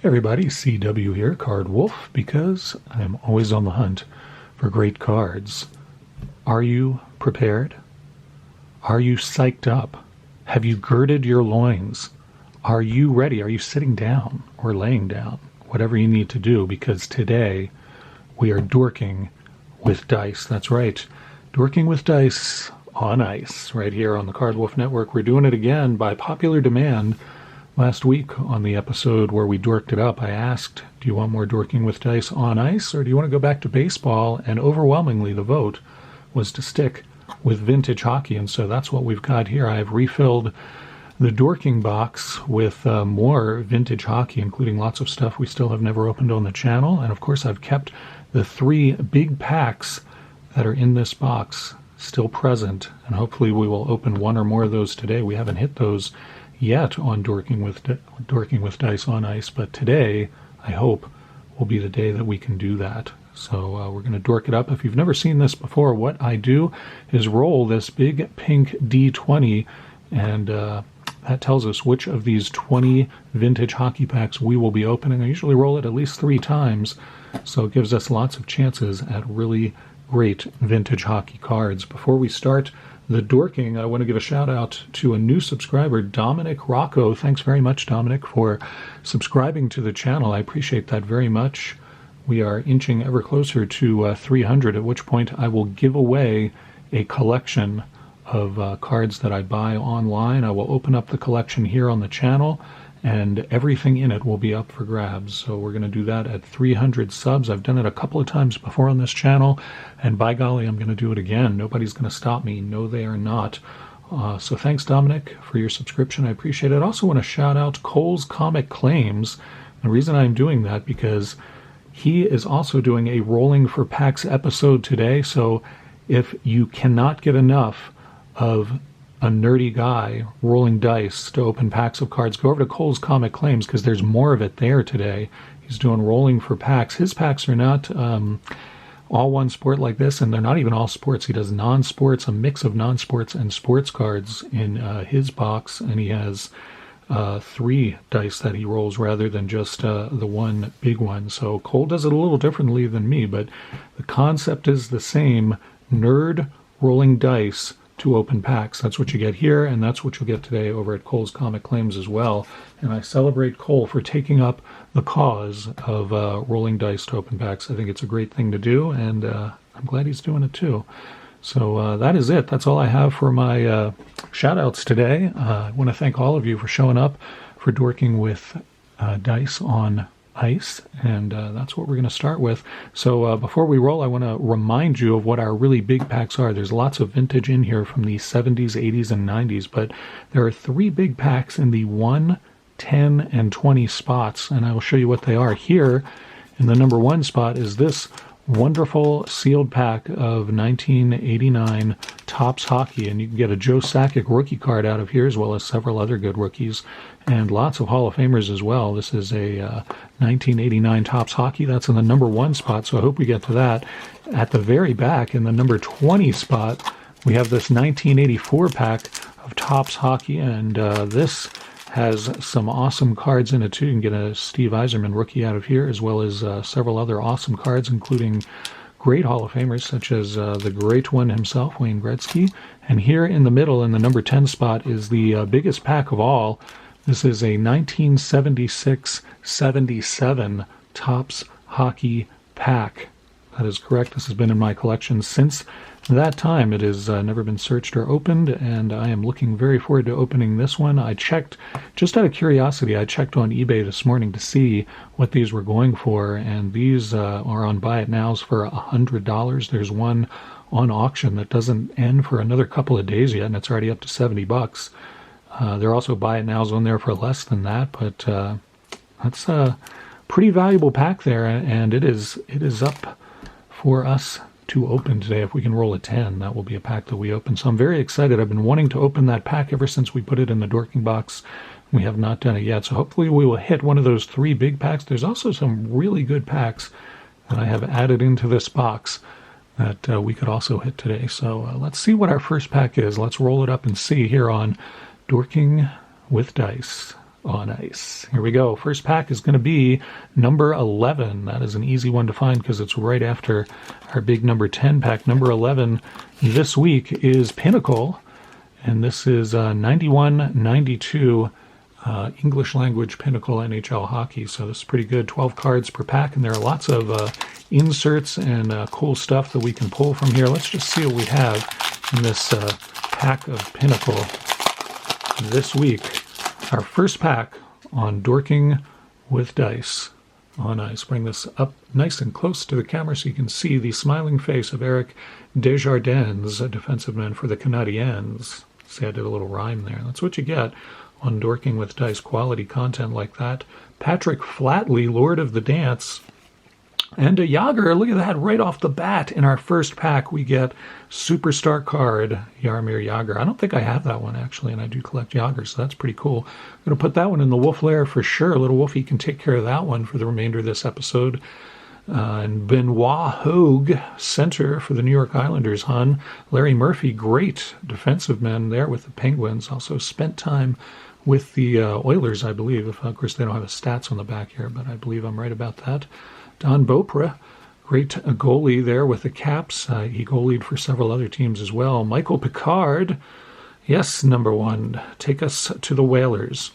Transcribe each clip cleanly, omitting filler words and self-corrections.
Hey everybody, CW here, Card Wolf, because I'm always on the hunt for great cards. Are you prepared? Are you psyched up? Have you girded your loins? Are you ready? Are you sitting down or laying down? Whatever you need to do, because today we are dorking with dice. That's right, dorking with dice on ice, right here on the Card Wolf Network. We're doing it again by popular demand. Last week on the episode where we dorked it up, I asked, do you want more dorking with dice on ice, or do you want to go back to baseball? And overwhelmingly the vote was to stick with vintage hockey, and so that's what we've got here. I've refilled the dorking box with more vintage hockey, including lots of stuff we still have never opened on the channel, and of course I've kept the 3 big packs that are in this box still present, and hopefully we will open one or more of those today. We haven't hit those yet on dorking with dice on ice, but today I hope will be the day that we can do that. So we're going to dork it up. If you've never seen this before, what I do is roll this big pink D20, and that tells us which of these 20 vintage hockey packs we will be opening. I usually roll it at least 3 times, so it gives us lots of chances at really great vintage hockey cards. Before we start the dorking, I want to give a shout out to a new subscriber, Dominic Rocco. Thanks very much, Dominic, for subscribing to the channel. I appreciate that very much. We are inching ever closer to 300, at which point I will give away a collection of cards that I buy online. I will open up the collection here on the channel, and everything in it will be up for grabs. So we're going to do that at 300 subs. I've done it a couple of times before on this channel, and by golly, I'm going to do it again. Nobody's going to stop me. No, they are not. So thanks, Dominic, for your subscription. I appreciate it. I also want to shout out Cole's Comic Claims. The reason I'm doing that, because he is also doing a Rolling for Packs episode today. So if you cannot get enough of a nerdy guy rolling dice to open packs of cards, go over to Cole's Comic Claims, because there's more of it there today. He's doing rolling for packs. His packs are not all one sport like this, and they're not even all sports. He does non-sports, a mix of non-sports and sports cards in his box, and he has 3 dice that he rolls rather than just the one big one. So Cole does it a little differently than me, but the concept is the same. Nerd rolling dice to open packs. That's what you get here, and that's what you'll get today over at Cole's Comic Claims as well. And I celebrate Cole for taking up the cause of rolling dice to open packs. I think it's a great thing to do, and I'm glad he's doing it too. So that is it. That's all I have for my shout-outs today. I want to thank all of you for showing up, for dorking with dice on ice, and that's what we're going to start with. So before we roll, I want to remind you of what our really big packs are. There's lots of vintage in here from the 70s, 80s, and 90s, but there are 3 big packs in the 1, 10, and 20 spots, and I will show you what they are. Here in the number 1 spot is this wonderful sealed pack of 1989 Topps Hockey, and you can get a Joe Sakic rookie card out of here, as well as several other good rookies and lots of Hall of Famers as well. This is a 1989 Topps Hockey. That's in the number 1 spot, so I hope we get to that. At the very back, in the number 20 spot, we have this 1984 pack of Topps Hockey, and this has some awesome cards in it too. You can get a Steve Yzerman rookie out of here, as well as several other awesome cards, including great Hall of Famers, such as the great one himself, Wayne Gretzky. And here in the middle, in the number 10 spot, is the biggest pack of all. This is a 1976-77 Topps Hockey pack. That is correct. This has been in my collection since that time. It has never been searched or opened, and I am looking very forward to opening this one. I checked, just out of curiosity, I checked on eBay this morning to see what these were going for, and these are on Buy It Nows for $100. There's one on auction that doesn't end for another couple of days yet, and it's already up to $70. There are also Buy It Nows on there for less than that, but that's a pretty valuable pack there, and it is up for us to open today. If we can roll a 10, that will be a pack that we open. So I'm very excited. I've been wanting to open that pack ever since we put it in the dorking box. We have not done it yet, so hopefully we will hit one of those 3 big packs. There's also some really good packs that I have added into this box that we could also hit today. So let's see what our first pack is. Let's roll it up and see here on Dorking with Dice. on ice. Here we go. First pack is going to be number 11. That is an easy one to find because it's right after our big number 10 pack. Number 11 this week is Pinnacle, and this is 91-92 English language Pinnacle NHL hockey. So this is pretty good. 12 cards per pack, and there are lots of inserts and cool stuff that we can pull from here. Let's just see what we have in this pack of Pinnacle this week. Our first pack on Dorking with Dice on ice. Bring this up nice and close to the camera so you can see the smiling face of Eric Desjardins, a defensive man for the Canadiens. See, I did a little rhyme there. That's what you get on Dorking with Dice, quality content like that. Patrick Flatley, Lord of the Dance. And a Yager, look at that, right off the bat in our first pack we get Superstar card, Jaromir Jagr. I don't think I have that one actually, and I do collect Jagrs, so that's pretty cool. I'm going to put that one in the Wolf Lair for sure. Little Wolfie can take care of that one for the remainder of this episode. And Benoit Hogue, center for the New York Islanders, Hun. Larry Murphy, great defensive man there with the Penguins. Also spent time with the Oilers, I believe. Of course, they don't have his stats on the back here, but I believe I'm right about that. Don Beaupre, great goalie there with the Caps. He goalied for several other teams as well. Michael Picard, yes, number 1. Take us to the Whalers.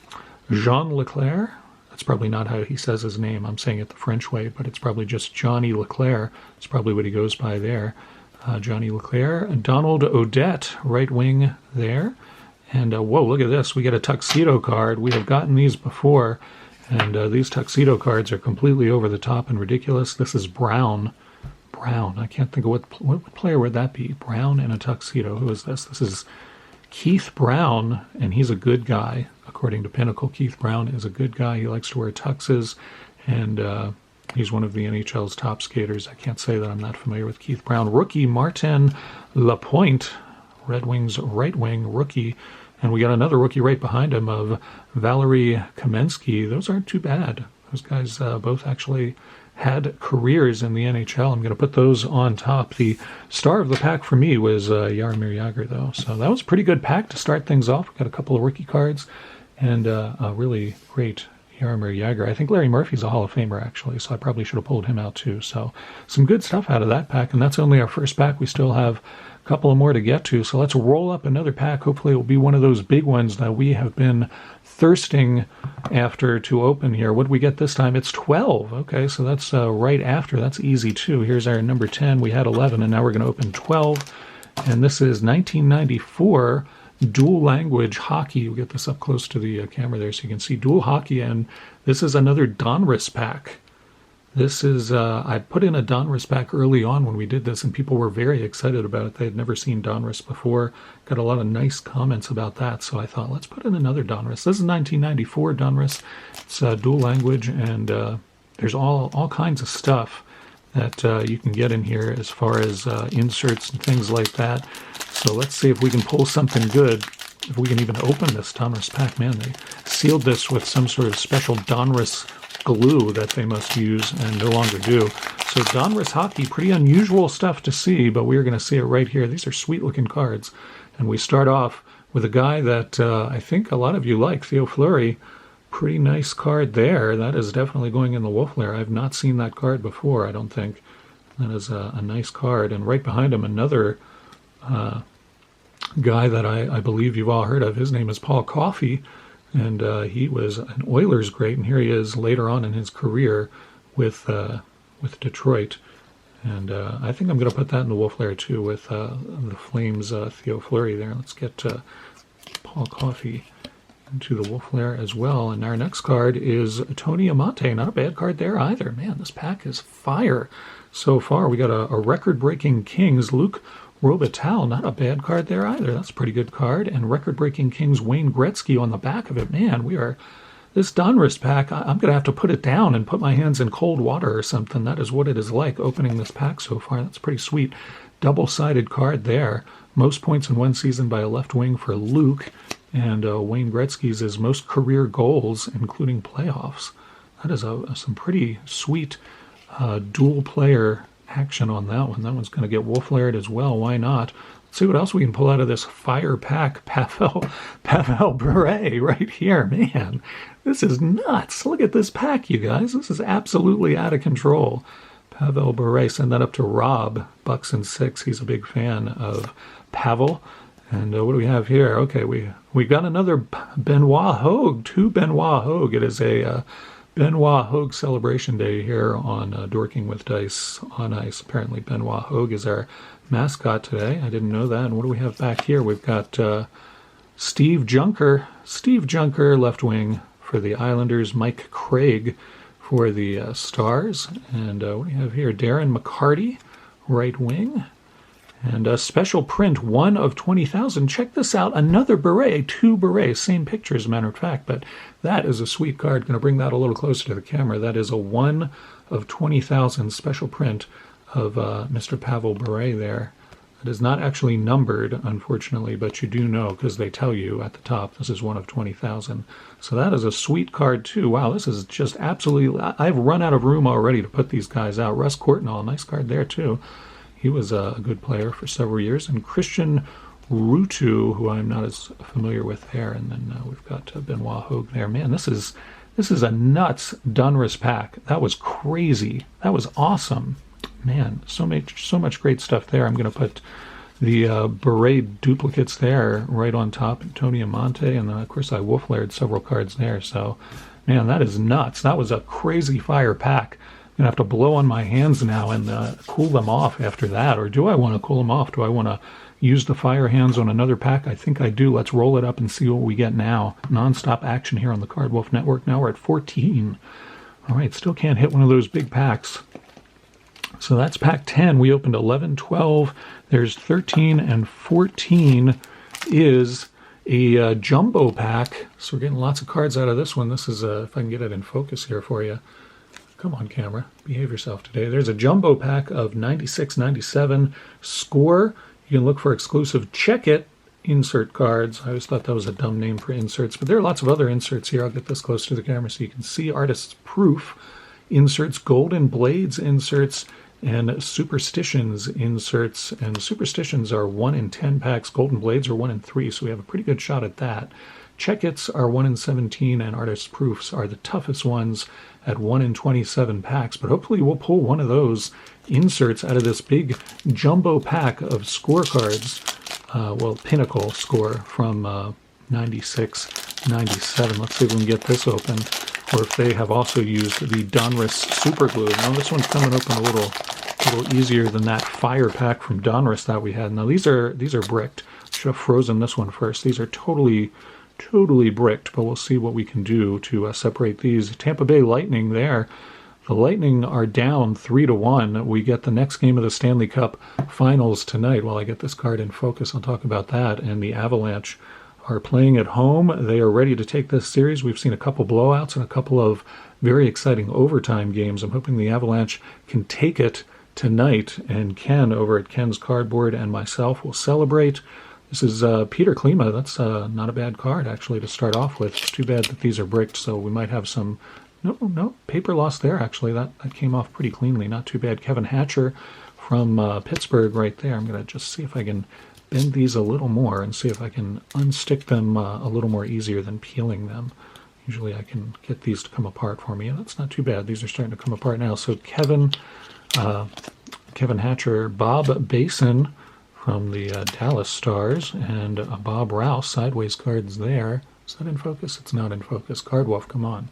Jean Leclerc, that's probably not how he says his name. I'm saying it the French way, but it's probably just Johnny Leclerc. It's probably what he goes by there. Johnny Leclerc. Donald Odette, right wing there. And whoa, look at this. We get a tuxedo card. We have gotten these before. And these tuxedo cards are completely over the top and ridiculous. This is Brown. Brown. I can't think of what player would that be. Brown in a tuxedo. Who is this? This is Keith Brown, and he's a good guy. According to Pinnacle, Keith Brown is a good guy. He likes to wear tuxes, and he's one of the NHL's top skaters. I can't say that I'm not familiar with Keith Brown. Rookie Martin Lapointe, Red Wings right wing rookie. And we got another rookie right behind him of Valery Kamensky. Those aren't too bad. Those guys both actually had careers in the NHL. I'm going to put those on top. The star of the pack for me was Jaromir Jagr, though. So that was a pretty good pack to start things off. We got a couple of rookie cards and a really great Jaromir Jagr. I think Larry Murphy's a Hall of Famer, actually, so I probably should have pulled him out, too. So some good stuff out of that pack, and that's only our first pack. We still have a couple of more to get to, so let's roll up another pack. Hopefully it will be one of those big ones that we have been thirsting after to open here. What do we get this time? It's 12. Okay, so that's right after. That's easy, too. Here's our number 10. We had 11, and now we're going to open 12, and this is 1994 dual language hockey. We'll get this up close to the camera there so you can see dual hockey, and this is another Donruss pack. This is, I put in a Donruss pack early on when we did this, and people were very excited about it. They had never seen Donruss before. Got a lot of nice comments about that, so I thought, let's put in another Donruss. This is 1994 Donruss. It's dual language, and there's all kinds of stuff that you can get in here as far as inserts and things like that. So let's see if we can pull something good. If we can even open this Donruss pack. Man, they sealed this with some sort of special Donruss glue that they must use and no longer do. So Donruss hockey, pretty unusual stuff to see, but we're going to see it right here. These are sweet looking cards. And we start off with a guy that I think a lot of you like, Theo Fleury. Pretty nice card there. That is definitely going in the Wolf Lair. I've not seen that card before, I don't think. That is a nice card. And right behind him, another guy that I believe you've all heard of. His name is Paul Coffey. And he was an Oilers great, and here he is later on in his career with Detroit. And I think I'm going to put that in the Wolf Lair too with the Flames Theo Fleury there. Let's get Paul Coffey into the Wolf Lair as well. And our next card is Tony Amante. Not a bad card there either. Man, this pack is fire so far. We got a record-breaking Kings, Luc Robitaille, not a bad card there either. That's a pretty good card. And record-breaking Kings Wayne Gretzky on the back of it. Man, this Donruss pack, I'm going to have to put it down and put my hands in cold water or something. That is what it is like opening this pack so far. That's pretty sweet. Double-sided card there. Most points in one season by a left wing for Luke. And Wayne Gretzky's is most career goals, including playoffs. That is some pretty sweet dual-player action on that one. That one's going to get Wolf Laired as well. Why not? Let's see what else we can pull out of this fire pack. Pavel Bure right here. Man, this is nuts. Look at this pack, you guys. This is absolutely out of control. Pavel Bure, send that up to Rob, Bucks and Six. He's a big fan of Pavel. And what do we have here? Okay, we got another Benoit Hogue, 2 Benoit Hogue. It is a Benoit Hogue celebration day here on Dorking with Dice on Ice. Apparently Benoit Hogue is our mascot today. I didn't know that. And what do we have back here? We've got Steve Junker, left wing for the Islanders, Mike Craig for the Stars. And what do we have here? Darren McCarty, right wing. And a special print, 1 of 20,000. Check this out. Another beret, 2 berets. Same picture, as a matter of fact. But that is a sweet card. Going to bring that a little closer to the camera. That is a 1 of 20,000 special print of Mr. Pavel Bure there. It is not actually numbered, unfortunately, but you do know because they tell you at the top this is 1 of 20,000. So that is a sweet card, too. Wow, this is just absolutely... I've run out of room already to put these guys out. Russ Courtnall, nice card there, too. He was a good player for several years. And Christian Rutu, who I'm not as familiar with there. And then we've got Benoit Hogue there. Man, this is a nuts Donruss pack. That was crazy. That was awesome. Man, so much great stuff there. I'm going to put the beret duplicates there right on top. Tony Amante. And then, of course, I wolf-layered several cards there. So, man, that is nuts. That was a crazy fire pack. I'm going to have to blow on my hands now and cool them off after that. Or do I want to cool them off? Do I want to use the fire hands on another pack? I think I do. Let's roll it up and see what we get now. Non-stop action here on the Card Wolf Network. Now we're at 14. All right, still can't hit one of those big packs. So that's pack 10. We opened 11, 12. There's 13, and 14 is a jumbo pack. So we're getting lots of cards out of this one. This is, if I can get it in focus here for you. Come on, camera. Behave yourself today. There's a jumbo pack of 96, 97 score. You can look for exclusive Check It insert cards. I always thought that was a dumb name for inserts, but there are lots of other inserts here. I'll get this close to the camera so you can see artist's proof inserts, golden blades inserts, and superstitions inserts. And superstitions are 1 in 10 packs. Golden blades are 1 in 3, so we have a pretty good shot at that. Check-its are 1 in 17, and artist proofs are the toughest ones at 1 in 27 packs. But hopefully we'll pull one of those inserts out of this big jumbo pack of scorecards. Pinnacle score from 96, 97. Let's see if we can get this open, or if they have also used the Donruss super glue. Now this one's coming open a little easier than that fire pack from Donruss that we had. Now these are bricked. Should have frozen this one first. These are totally bricked, but we'll see what we can do to separate these. Tampa Bay Lightning there. The Lightning are down 3-1. We get the next game of the Stanley Cup Finals tonight. While I get this card in focus, I'll talk about that. And the Avalanche are playing at home. They are ready to take this series. We've seen a couple blowouts and a couple of very exciting overtime games. I'm hoping the Avalanche can take it tonight, and Ken over at Ken's Cardboard and myself will celebrate. This is Peter Klima. That's not a bad card, actually, to start off with. It's too bad that these are bricked, so we might have some... No, paper loss there, actually. That came off pretty cleanly. Not too bad. Kevin Hatcher from Pittsburgh right there. I'm going to just see if I can bend these a little more and see if I can unstick them a little more easier than peeling them. Usually I can get these to come apart for me, and that's not too bad. These are starting to come apart now. So Kevin Hatcher, Bob Basin from the Dallas Stars, and Bob Rouse, sideways cards there. Is that in focus? It's not in focus. Card Wolf, come on.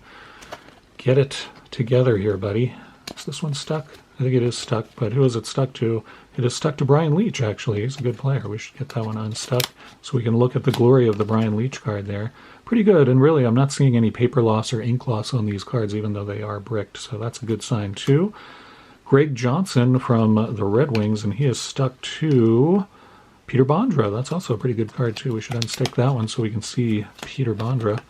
Get it together here, buddy. Is this one stuck? I think it is stuck, but who is it stuck to? It is stuck to Brian Leach, actually. He's a good player. We should get that one unstuck so we can look at the glory of the Brian Leach card there. Pretty good, and really I'm not seeing any paper loss or ink loss on these cards, even though they are bricked, so that's a good sign, too. Greg Johnson from the Red Wings, and he is stuck to Peter Bondra. That's also a pretty good card, too. We should unstick that one so we can see Peter Bondra.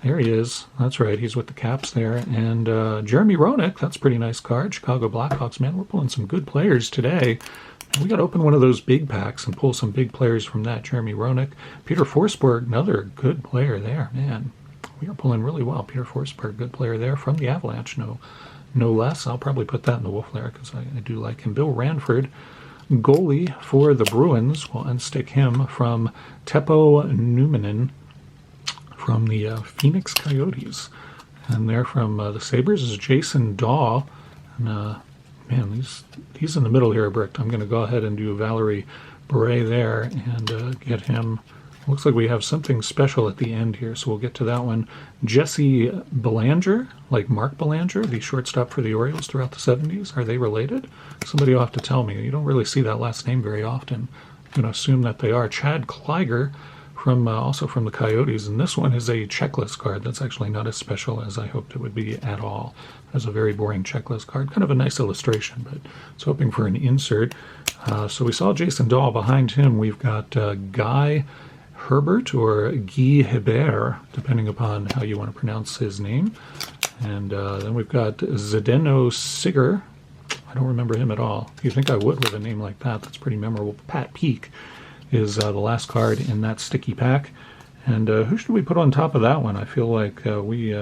There he is. That's right. He's with the Caps there. And Jeremy Roenick, that's a pretty nice card. Chicago Blackhawks, man. We're pulling some good players today. And we got to open one of those big packs and pull some big players from that. Jeremy Roenick. Peter Forsberg, another good player there. Man, we are pulling really well. Peter Forsberg, good player there from the Avalanche, no less. I'll probably put that in the wolf layer because I do like him. Bill Ranford, goalie for the Bruins. We'll unstick him from Teppo Numminen from the Phoenix Coyotes. And there from the Sabres is Jason Daw. And, man, he's in the middle here, Brick. I'm going to go ahead and do Valerie Beret there and get him. Looks like we have something special at the end here, so we'll get to that one. Jesse Belanger, like Mark Belanger, the shortstop for the Orioles throughout the 70s. Are they related? Somebody will have to tell me. You don't really see that last name very often. I'm going to assume that they are. Chad Kleiger, from also from the Coyotes, and this one is a checklist card. That's actually not as special as I hoped it would be at all. As a very boring checklist card. Kind of a nice illustration, but I was hoping for an insert. So we saw Jason Dahl. Behind him, we've got Guy Herbert or Guy Hebert, depending upon how you want to pronounce his name. And then we've got Zdeno Siger. I don't remember him at all. You think I would with a name like that? That's pretty memorable. Pat Peake is the last card in that sticky pack. And who should we put on top of that one? I feel like we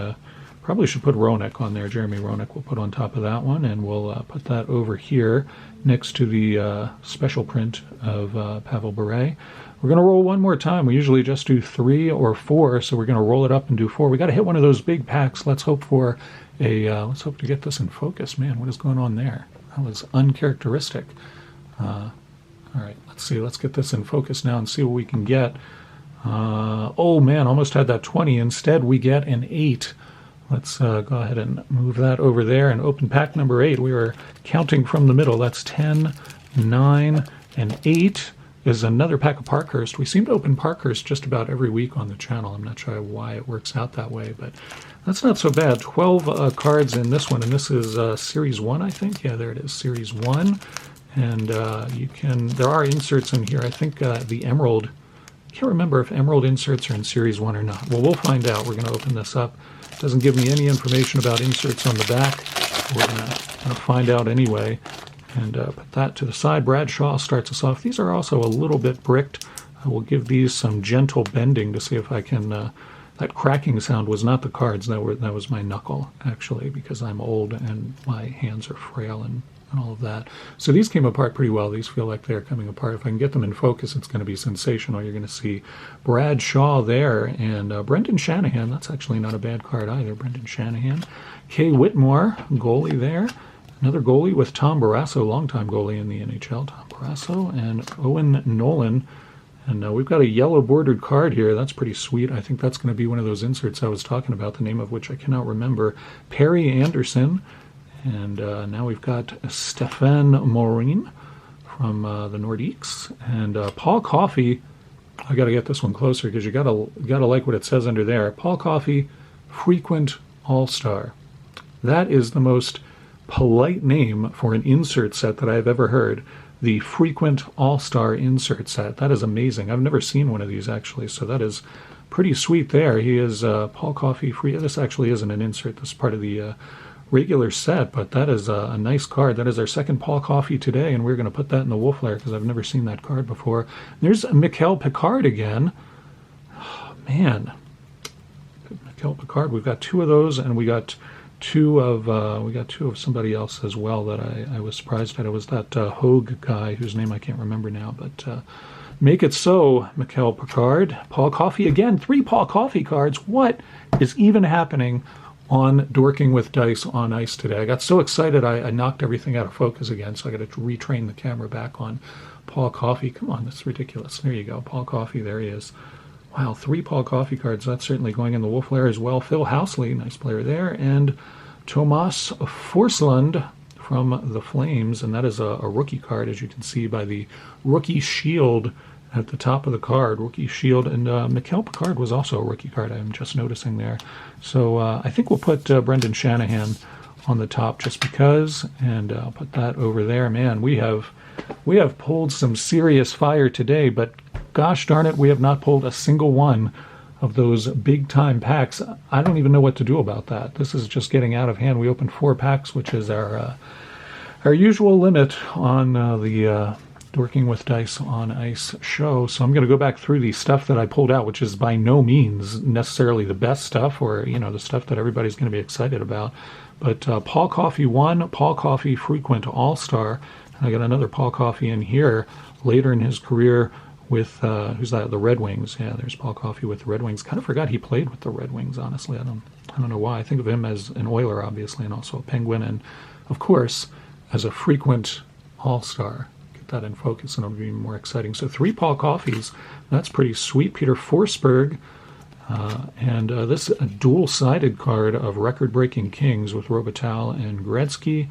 probably should put Roenick on there. Jeremy Roenick we'll put on top of that one, and we'll put that over here next to the special print of Pavel Bure. We're going to roll one more time. We usually just do 3 or 4, so we're going to roll it up and do 4. We got to hit one of those big packs. Let's hope for let's hope to get this in focus. Man, what is going on there? That was uncharacteristic. All right, let's see. Let's get this in focus now and see what we can get. Oh man, almost had that 20. Instead, we get an 8. Let's go ahead and move that over there and open pack number 8. We were counting from the middle. That's 10, 9, and 8 is another pack of Parkhurst. We seem to open Parkhurst just about every week on the channel. I'm not sure why it works out that way, but that's not so bad. 12 cards in this one, and this is Series 1, I think. Yeah, there it is, Series 1. And there are inserts in here. I think the Emerald, I can't remember if Emerald inserts are in Series 1 or not. Well, we'll find out. We're going to open this up. It doesn't give me any information about inserts on the back. We're going to find out anyway. And put that to the side. Bradshaw starts us off. These are also a little bit bricked. I will give these some gentle bending to see if I can... that cracking sound was not the cards. That was my knuckle, actually, because I'm old and my hands are frail and all of that. So these came apart pretty well. These feel like they're coming apart. If I can get them in focus, it's going to be sensational. You're going to see Bradshaw there and Brendan Shanahan. That's actually not a bad card either. Brendan Shanahan. Kay Whitmore, goalie there. Another goalie with Tom Barrasso, longtime goalie in the NHL. Tom Barrasso and Owen Nolan. And we've got a yellow bordered card here. That's pretty sweet. I think that's going to be one of those inserts I was talking about, the name of which I cannot remember. Perry Anderson. And now we've got Stefan Morin from the Nordiques. And Paul Coffey. I got to get this one closer because you got to like what it says under there. Paul Coffey, frequent all-star. That is the most polite name for an insert set that I've ever heard. The frequent all-star insert set. That is amazing. I've never seen one of these actually, so that is pretty sweet there. He is Paul Coffey free. This actually isn't an insert. This is part of the regular set, but that is a nice card. That is our second Paul Coffey today, and we're going to put that in the Wolf Lair because I've never seen that card before. There's Mikel Picard again. Oh, man. Mikel Picard. We've got 2 of those, and we got two of somebody else as well that I was surprised at. It was that Hogue guy whose name I can't remember now, but make it so, Mikel Picard. Paul Coffey again, 3 Paul Coffey cards. What is even happening on Dorking with Dice on Ice today? I got so excited I knocked everything out of focus again, so I got to retrain the camera back on Paul Coffey. Come on, that's ridiculous. There you go, Paul Coffey, there he is. Wow, 3 Paul Coffey cards. That's certainly going in the Wolf Lair as well. Phil Housley, nice player there. And Tomas Forslund from the Flames. And that is a rookie card, as you can see by the rookie shield at the top of the card. Rookie shield. And Mikel Picard was also a rookie card, I'm just noticing there. So I think we'll put Brendan Shanahan on the top just because. And I'll put that over there. Man, we have pulled some serious fire today, but gosh darn it, we have not pulled a single one of those big-time packs. I don't even know what to do about that. This is just getting out of hand. We opened 4 packs, which is our usual limit on the Dorking with Dice on Ice show. So I'm going to go back through the stuff that I pulled out, which is by no means necessarily the best stuff or, the stuff that everybody's going to be excited about. But Paul Coffey 1, Paul Coffey Frequent All-Star. I got another Paul Coffey in here later in his career with, who's that? The Red Wings. Yeah, there's Paul Coffey with the Red Wings. Kind of forgot he played with the Red Wings, honestly. I don't know why. I think of him as an Oiler, obviously, and also a Penguin, and of course, as a frequent All-Star. Get that in focus, and it'll be more exciting. So 3 Paul Coffeys. That's pretty sweet. Peter Forsberg. And this a dual-sided card of record-breaking Kings with Robitaille and Gretzky.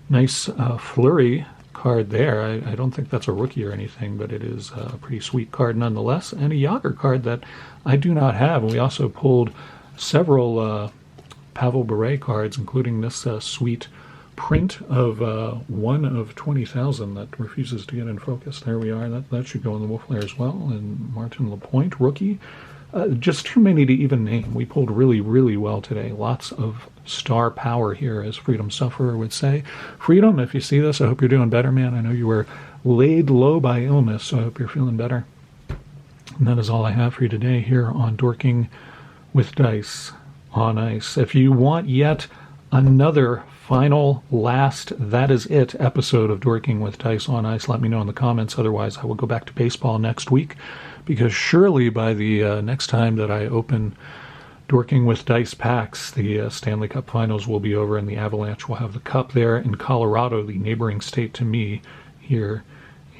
Nice Fleury card there. I don't think that's a rookie or anything, but it is a pretty sweet card nonetheless. And a Jágr card that I do not have. And we also pulled several Pavel Bure cards, including this sweet print of 1 of 20,000 that refuses to get in focus. There we are. That should go in the Wolf Lair as well. And Martin Lapointe, rookie. Just too many to even name. We pulled really, really well today. Lots of star power here, as Freedom Sufferer would say. Freedom, if you see this, I hope you're doing better, man. I know you were laid low by illness, so I hope you're feeling better. And that is all I have for you today here on Dorking with Dice on Ice. If you want yet another final, last, that is it episode of Dorking with Dice on Ice, let me know in the comments. Otherwise, I will go back to baseball next week, because surely by the next time that I open Dorking with Dice packs, the Stanley Cup Finals will be over, and the Avalanche will have the cup there in Colorado, the neighboring state to me here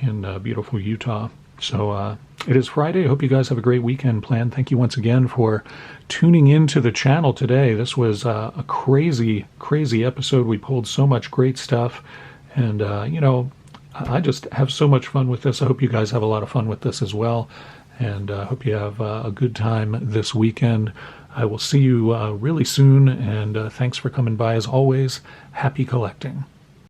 in beautiful Utah. So it is Friday. I hope you guys have a great weekend planned. Thank you once again for tuning into the channel today. This was a crazy, crazy episode. We pulled so much great stuff, and I just have so much fun with this. I hope you guys have a lot of fun with this as well, and I hope you have a good time this weekend. I will see you really soon, and thanks for coming by as always. Happy collecting.